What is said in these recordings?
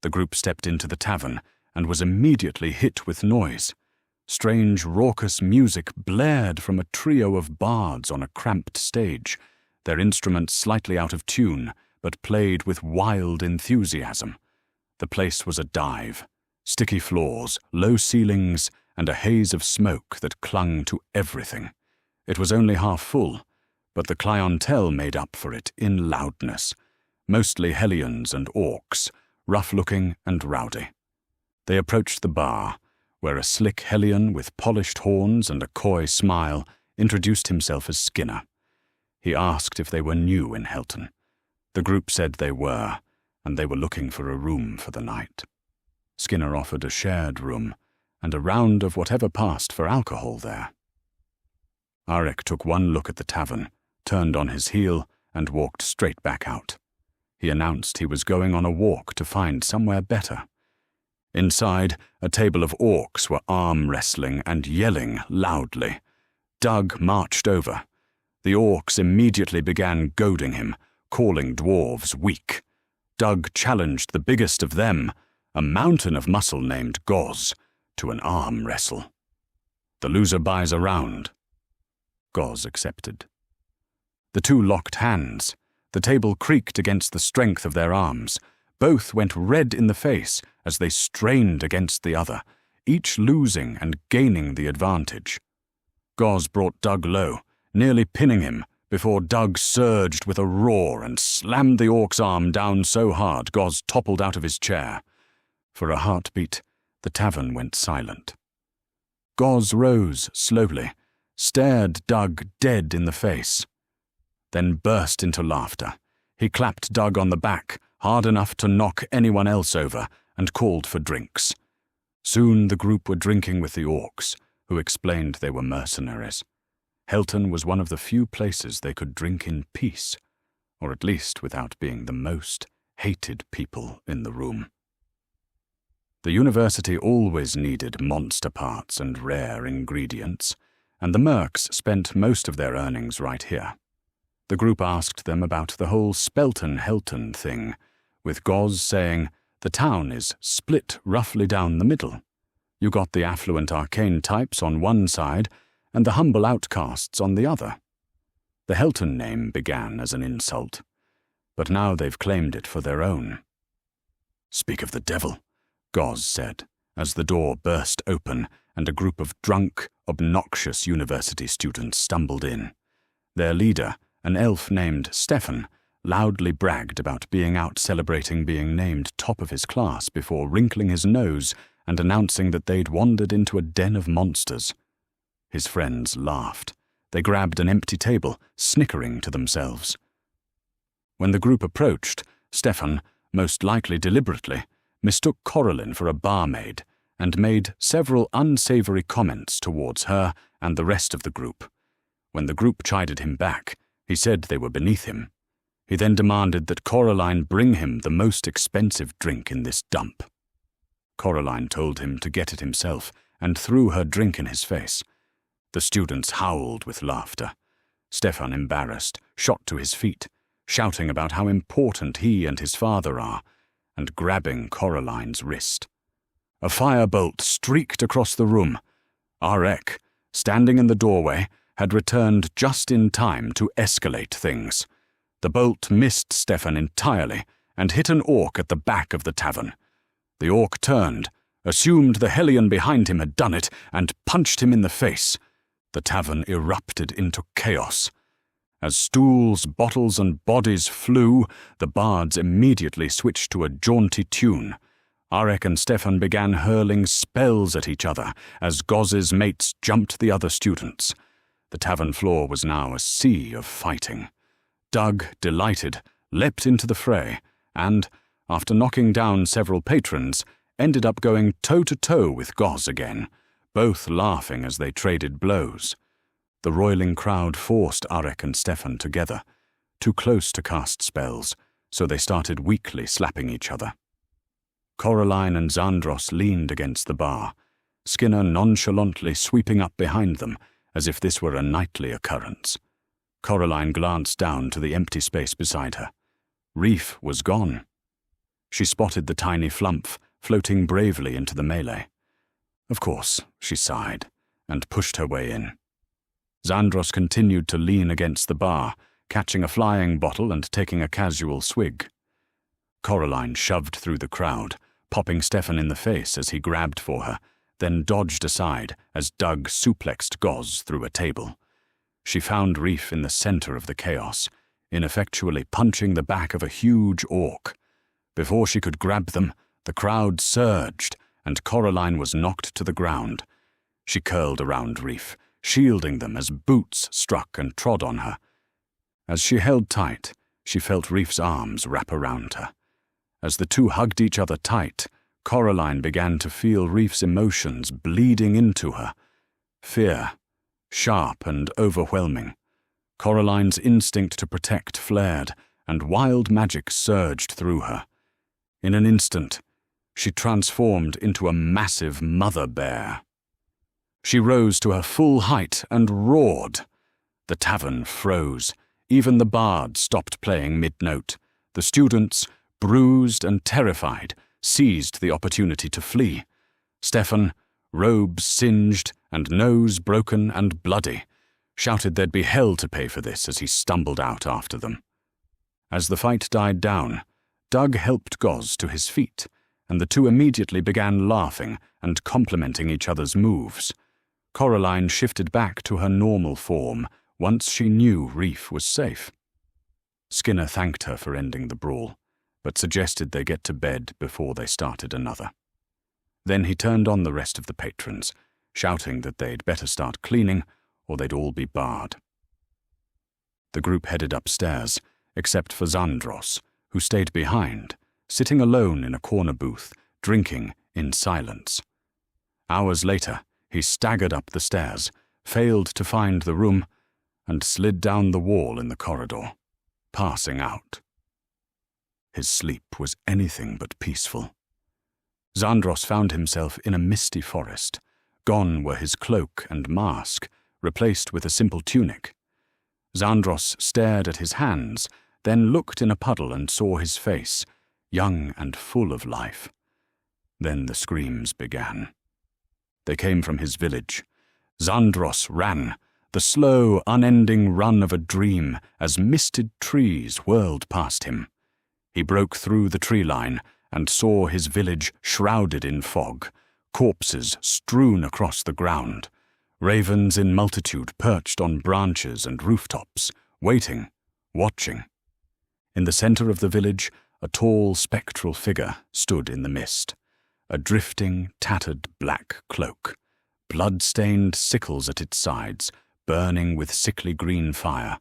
The group stepped into the tavern and was immediately hit with noise. Strange, raucous music blared from a trio of bards on a cramped stage, their instruments slightly out of tune, but played with wild enthusiasm. The place was a dive. Sticky floors, low ceilings, and a haze of smoke that clung to everything. It was only half full, but the clientele made up for it in loudness. Mostly hellions and orcs, rough-looking and rowdy. They approached the bar, where a slick hellion with polished horns and a coy smile introduced himself as Skinner. He asked if they were new in Helton. The group said they were, and they were looking for a room for the night. Skinner offered a shared room, and a round of whatever passed for alcohol there. Arekk took one look at the tavern, turned on his heel, and walked straight back out. He announced he was going on a walk to find somewhere better. Inside, a table of orcs were arm-wrestling and yelling loudly. Doug marched over. The orcs immediately began goading him, calling dwarves weak. Doug challenged the biggest of them, a mountain of muscle named Goz, to an arm wrestle. The loser buys a round. Goz accepted. The two locked hands. The table creaked against the strength of their arms. Both went red in the face as they strained against the other, each losing and gaining the advantage. Goz brought Doug low, nearly pinning him, before Doug surged with a roar and slammed the orc's arm down so hard Goz toppled out of his chair. For a heartbeat, the tavern went silent. Goz rose slowly, stared Doug dead in the face, then burst into laughter. He clapped Doug on the back, hard enough to knock anyone else over, and called for drinks. Soon the group were drinking with the orcs, who explained they were mercenaries. Helton was one of the few places they could drink in peace, or at least without being the most hated people in the room. The university always needed monster parts and rare ingredients, and the mercs spent most of their earnings right here. The group asked them about the whole Spelton-Helton thing, with Goz saying, "The town is split roughly down the middle. You got the affluent arcane types on one side, and the humble outcasts on the other." The Helton name began as an insult, but now they've claimed it for their own. "Speak of the devil," Goz said, as the door burst open and a group of drunk, obnoxious university students stumbled in. Their leader, an elf named Stefan, loudly bragged about being out celebrating being named top of his class before wrinkling his nose and announcing that they'd wandered into a den of monsters. His friends laughed. They grabbed an empty table, snickering to themselves. When the group approached, Stefan, most likely deliberately, mistook Coraline for a barmaid and made several unsavory comments towards her and the rest of the group. When the group chided him back, he said they were beneath him. He then demanded that Coraline bring him the most expensive drink in this dump. Coraline told him to get it himself and threw her drink in his face. The students howled with laughter. Stefan, embarrassed, shot to his feet, shouting about how important he and his father are, and grabbing Coraline's wrist. A firebolt streaked across the room. Arekk, standing in the doorway, had returned just in time to escalate things. The bolt missed Stefan entirely and hit an orc at the back of the tavern. The orc turned, assumed the hellion behind him had done it, and punched him in the face. The tavern erupted into chaos. As stools, bottles, and bodies flew, the bards immediately switched to a jaunty tune. Arekk and Stefan began hurling spells at each other as Goz's mates jumped the other students. The tavern floor was now a sea of fighting. Doug, delighted, leapt into the fray and, after knocking down several patrons, ended up going toe-to-toe with Goz again, both laughing as they traded blows. The roiling crowd forced Arekk and Stefan together, too close to cast spells, so they started weakly slapping each other. Coraline and Xandros leaned against the bar, Skinner nonchalantly sweeping up behind them as if this were a nightly occurrence. Coraline glanced down to the empty space beside her. Reef was gone. She spotted the tiny flumph floating bravely into the melee. Of course, she sighed, and pushed her way in. Zandros continued to lean against the bar, catching a flying bottle and taking a casual swig. Coraline shoved through the crowd, popping Stefan in the face as he grabbed for her, then dodged aside as Doug suplexed Goz through a table. She found Reef in the center of the chaos, ineffectually punching the back of a huge orc. Before she could grab them, the crowd surged, and Coraline was knocked to the ground. She curled around Reef, shielding them as boots struck and trod on her. As she held tight, she felt Reef's arms wrap around her. As the two hugged each other tight, Coraline began to feel Reef's emotions bleeding into her. Fear, sharp and overwhelming. Coraline's instinct to protect flared, and wild magic surged through her. In an instant, she transformed into a massive mother bear. She rose to her full height and roared. The tavern froze. Even the bards stopped playing mid-note. The students, bruised and terrified, seized the opportunity to flee. Stefan, robes singed and nose broken and bloody, shouted there'd be hell to pay for this as he stumbled out after them. As the fight died down, Doug helped Goz to his feet, and the two immediately began laughing and complimenting each other's moves. Coraline shifted back to her normal form once she knew Reef was safe. Skinner thanked her for ending the brawl, but suggested they get to bed before they started another. Then he turned on the rest of the patrons, shouting that they'd better start cleaning or they'd all be barred. The group headed upstairs, except for Zandros, who stayed behind, sitting alone in a corner booth, drinking in silence. Hours later, he staggered up the stairs, failed to find the room, and slid down the wall in the corridor, passing out. His sleep was anything but peaceful. Zandros found himself in a misty forest. Gone were his cloak and mask, replaced with a simple tunic. Zandros stared at his hands, then looked in a puddle and saw his face, young and full of life. Then the screams began. They came from his village. Zandros ran, the slow, unending run of a dream as misted trees whirled past him. He broke through the tree line and saw his village shrouded in fog, corpses strewn across the ground, ravens in multitude perched on branches and rooftops, waiting, watching. In the center of the village, a tall, spectral figure stood in the mist, a drifting, tattered black cloak, blood-stained sickles at its sides, burning with sickly green fire.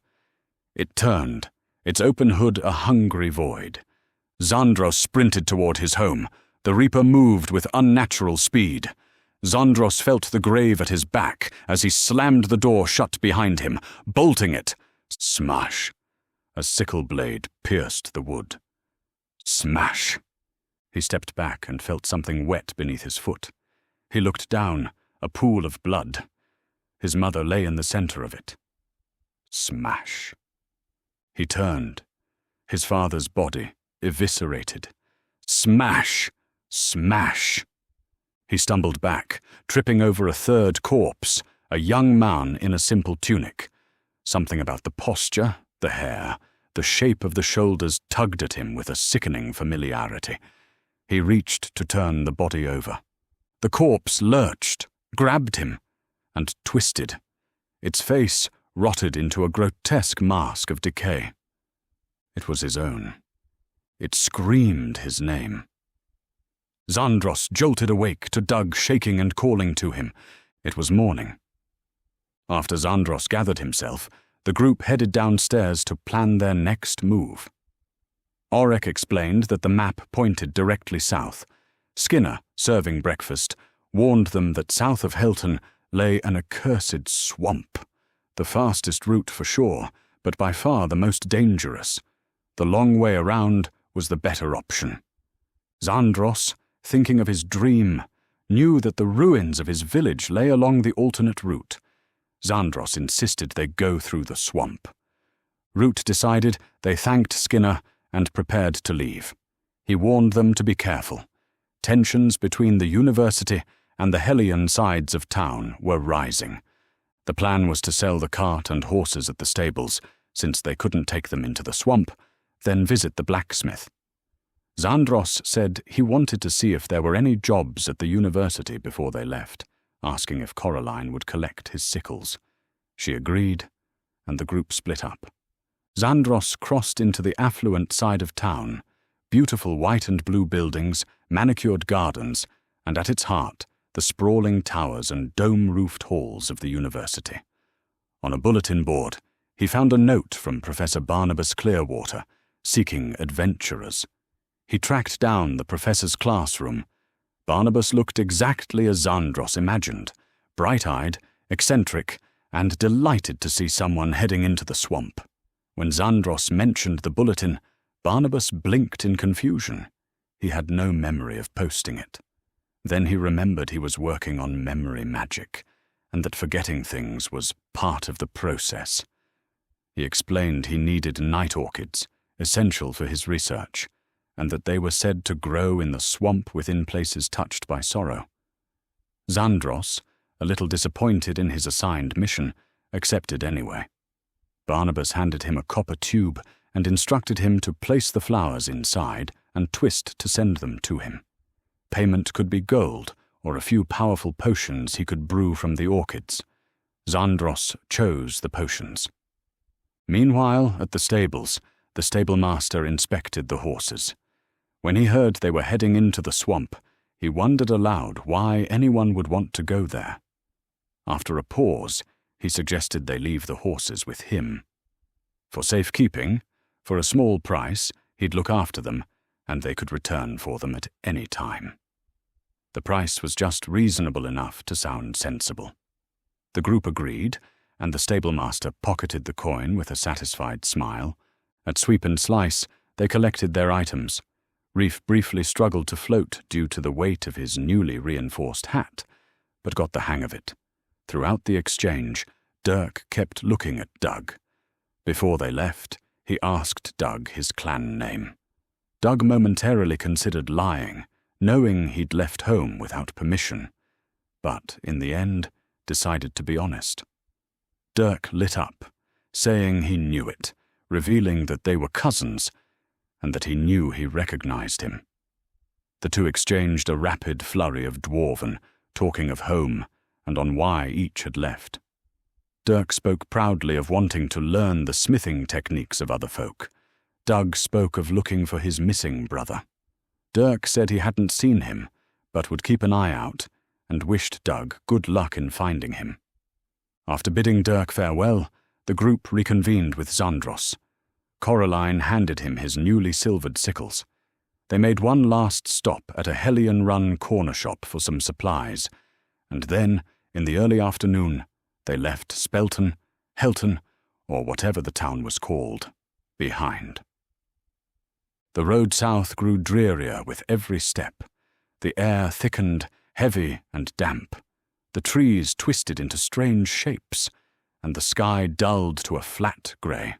It turned, its open hood a hungry void. Zandros sprinted toward his home. The Reaper moved with unnatural speed. Zandros felt the grave at his back as he slammed the door shut behind him, bolting it. Smash! A sickle blade pierced the wood. Smash! He stepped back and felt something wet beneath his foot. He looked down, a pool of blood. His mother lay in the center of it. Smash! He turned. His father's body, eviscerated. Smash! Smash! He stumbled back, tripping over a third corpse, a young man in a simple tunic. Something about the posture, the hair, the shape of the shoulders tugged at him with a sickening familiarity. He reached to turn the body over. The corpse lurched, grabbed him, and twisted. Its face rotted into a grotesque mask of decay. It was his own. It screamed his name. Zandros jolted awake to Doug shaking and calling to him. It was morning. After Zandros gathered himself, the group headed downstairs to plan their next move. Arekk explained that the map pointed directly south. Skinner, serving breakfast, warned them that south of Helton lay an accursed swamp, the fastest route for shore, but by far the most dangerous. The long way around was the better option. Zandros, thinking of his dream, knew that the ruins of his village lay along the alternate route. Zandros insisted they go through the swamp. Root decided, they thanked Skinner and prepared to leave. He warned them to be careful. Tensions between the university and the hellion sides of town were rising. The plan was to sell the cart and horses at the stables, since they couldn't take them into the swamp, then visit the blacksmith. Zandros said he wanted to see if there were any jobs at the university before they left, asking if Coraline would collect his sickles. She agreed, and the group split up. Zandros crossed into the affluent side of town, beautiful white and blue buildings, manicured gardens, and at its heart, the sprawling towers and dome-roofed halls of the university. On a bulletin board, he found a note from Professor Barnabas Clearwater, seeking adventurers. He tracked down the professor's classroom. Barnabas looked exactly as Zandros imagined, bright-eyed, eccentric, and delighted to see someone heading into the swamp. When Zandros mentioned the bulletin, Barnabas blinked in confusion. He had no memory of posting it. Then he remembered he was working on memory magic, and that forgetting things was part of the process. He explained he needed night orchids, essential for his research, and that they were said to grow in the swamp within places touched by sorrow. Zandros, a little disappointed in his assigned mission, accepted anyway. Barnabas handed him a copper tube and instructed him to place the flowers inside and twist to send them to him. Payment could be gold or a few powerful potions he could brew from the orchids. Zandros chose the potions. Meanwhile, at the stables, the stablemaster inspected the horses. When he heard they were heading into the swamp, he wondered aloud why anyone would want to go there. After a pause, he suggested they leave the horses with him. For safekeeping, for a small price, he'd look after them, and they could return for them at any time. The price was just reasonable enough to sound sensible. The group agreed, and the stablemaster pocketed the coin with a satisfied smile. At Sweep and Slice, they collected their items. Reef briefly struggled to float due to the weight of his newly reinforced hat, but got the hang of it. Throughout the exchange, Dirk kept looking at Doug. Before they left, he asked Doug his clan name. Doug momentarily considered lying, knowing he'd left home without permission, but in the end decided to be honest. Dirk lit up, saying he knew it, revealing that they were cousins, and that he knew he recognized him. The two exchanged a rapid flurry of Dwarven, talking of home and on why each had left. Dirk spoke proudly of wanting to learn the smithing techniques of other folk. Doug spoke of looking for his missing brother. Dirk said he hadn't seen him, but would keep an eye out, and wished Doug good luck in finding him. After bidding Dirk farewell, the group reconvened with Zandros. Coraline handed him his newly silvered sickles. They made one last stop at a hellion-run corner shop for some supplies, and then, in the early afternoon, they left Spelton, Helton, or whatever the town was called, behind. The road south grew drearier with every step. The air thickened, heavy and damp. The trees twisted into strange shapes, and the sky dulled to a flat grey.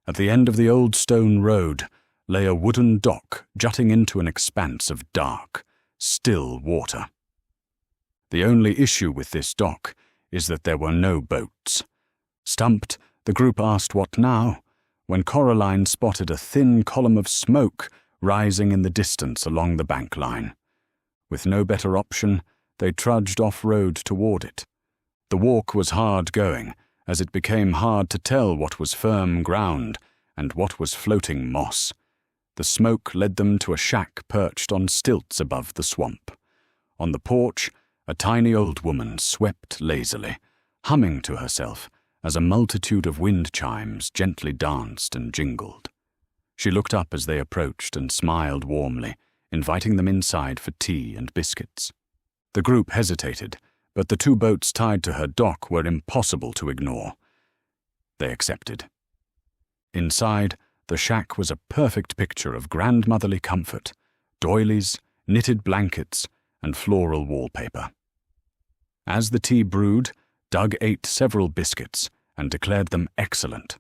At the end of the old stone road lay a wooden dock jutting into an expanse of dark, still water. The only issue with this dock is that there were no boats. Stumped, the group asked what now, when Coraline spotted a thin column of smoke rising in the distance along the bank line. With no better option, they trudged off-road toward it. The walk was hard going, as it became hard to tell what was firm ground and what was floating moss. The smoke led them to a shack perched on stilts above the swamp. On the porch, a tiny old woman swept lazily, humming to herself as a multitude of wind chimes gently danced and jingled. She looked up as they approached and smiled warmly, inviting them inside for tea and biscuits. The group hesitated, but the two boats tied to her dock were impossible to ignore. They accepted. Inside, the shack was a perfect picture of grandmotherly comfort, doilies, knitted blankets, and floral wallpaper. As the tea brewed, Doug ate several biscuits and declared them excellent.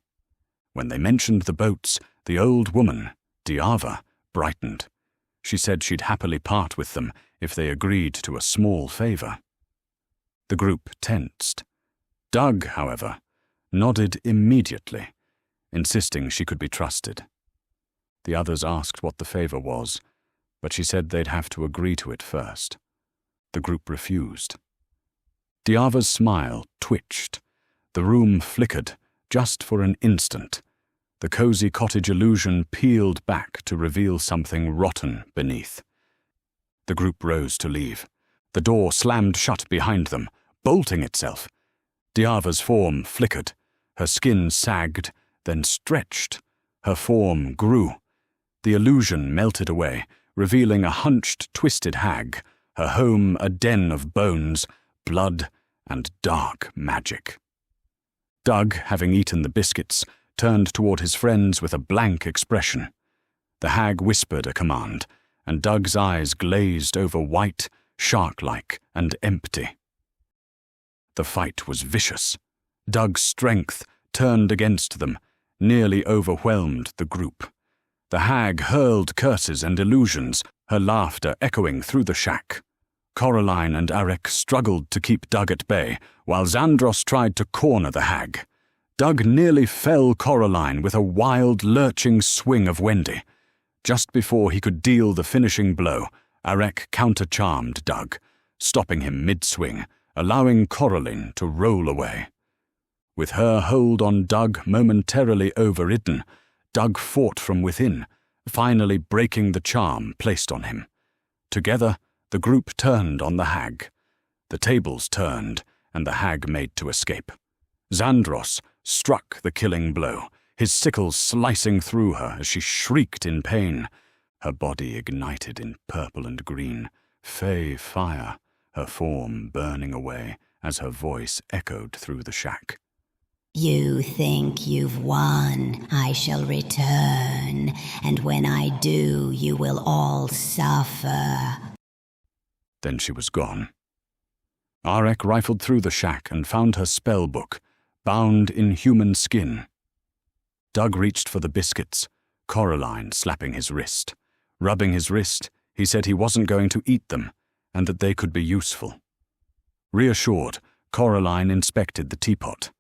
When they mentioned the boats, the old woman, Diava, brightened. She said she'd happily part with them if they agreed to a small favor. The group tensed. Doug, however, nodded immediately, insisting she could be trusted. The others asked what the favor was, but she said they'd have to agree to it first. The group refused. Diava's smile twitched. The room flickered, just for an instant. The cozy cottage illusion peeled back to reveal something rotten beneath. The group rose to leave. The door slammed shut behind them, bolting itself. Diava's form flickered. Her skin sagged, then stretched. Her form grew. The illusion melted away, revealing a hunched, twisted hag, her home a den of bones, blood, and dark magic. Doug, having eaten the biscuits, turned toward his friends with a blank expression. The hag whispered a command, and Doug's eyes glazed over white, shark-like, and empty. The fight was vicious. Doug's strength turned against them, nearly overwhelmed the group. The hag hurled curses and illusions, her laughter echoing through the shack. Coraline and Arekk struggled to keep Doug at bay, while Xandros tried to corner the hag. Doug nearly fell Coraline with a wild, lurching swing of Wendy. Just before he could deal the finishing blow, Arekk counter-charmed Doug, stopping him mid-swing, allowing Coraline to roll away. With her hold on Doug momentarily overridden, Doug fought from within, finally breaking the charm placed on him. Together, the group turned on the hag. The tables turned, and the hag made to escape. Xandros struck the killing blow, his sickle slicing through her as she shrieked in pain. Her body ignited in purple and green, fey fire, her form burning away as her voice echoed through the shack. You think you've won, I shall return, and when I do, you will all suffer. Then she was gone. Arekk rifled through the shack and found her spell book, bound in human skin. Doug reached for the biscuits, Coraline slapping his wrist. Rubbing his wrist, he said he wasn't going to eat them, and that they could be useful. Reassured, Coraline inspected the teapot.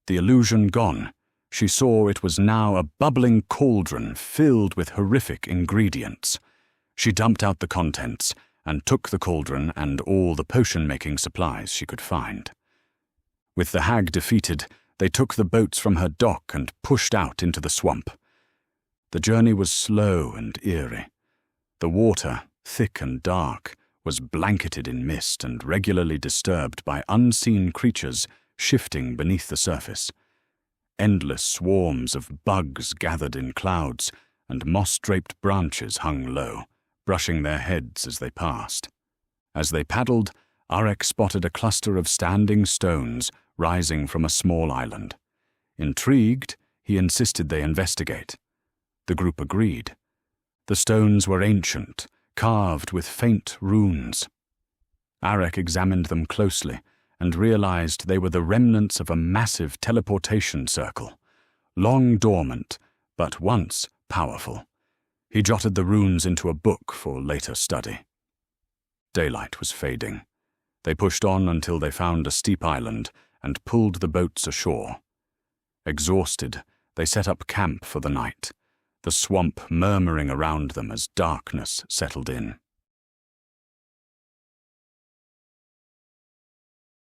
The illusion gone, she saw it was now a bubbling cauldron filled with horrific ingredients. She dumped out the contents and took the cauldron and all the potion-making supplies she could find. With the hag defeated, they took the boats from her dock and pushed out into the swamp. The journey was slow and eerie. The water, thick and dark, was blanketed in mist and regularly disturbed by unseen creatures shifting beneath the surface. Endless swarms of bugs gathered in clouds, and moss-draped branches hung low, brushing their heads as they passed. As they paddled, Arekk spotted a cluster of standing stones rising from a small island. Intrigued, he insisted they investigate. The group agreed. The stones were ancient, carved with faint runes. Arekk examined them closely and realized they were the remnants of a massive teleportation circle, long dormant, but once powerful. He jotted the runes into a book for later study. Daylight was fading. They pushed on until they found a steep island and pulled the boats ashore. Exhausted, they set up camp for the night, the swamp murmuring around them as darkness settled in.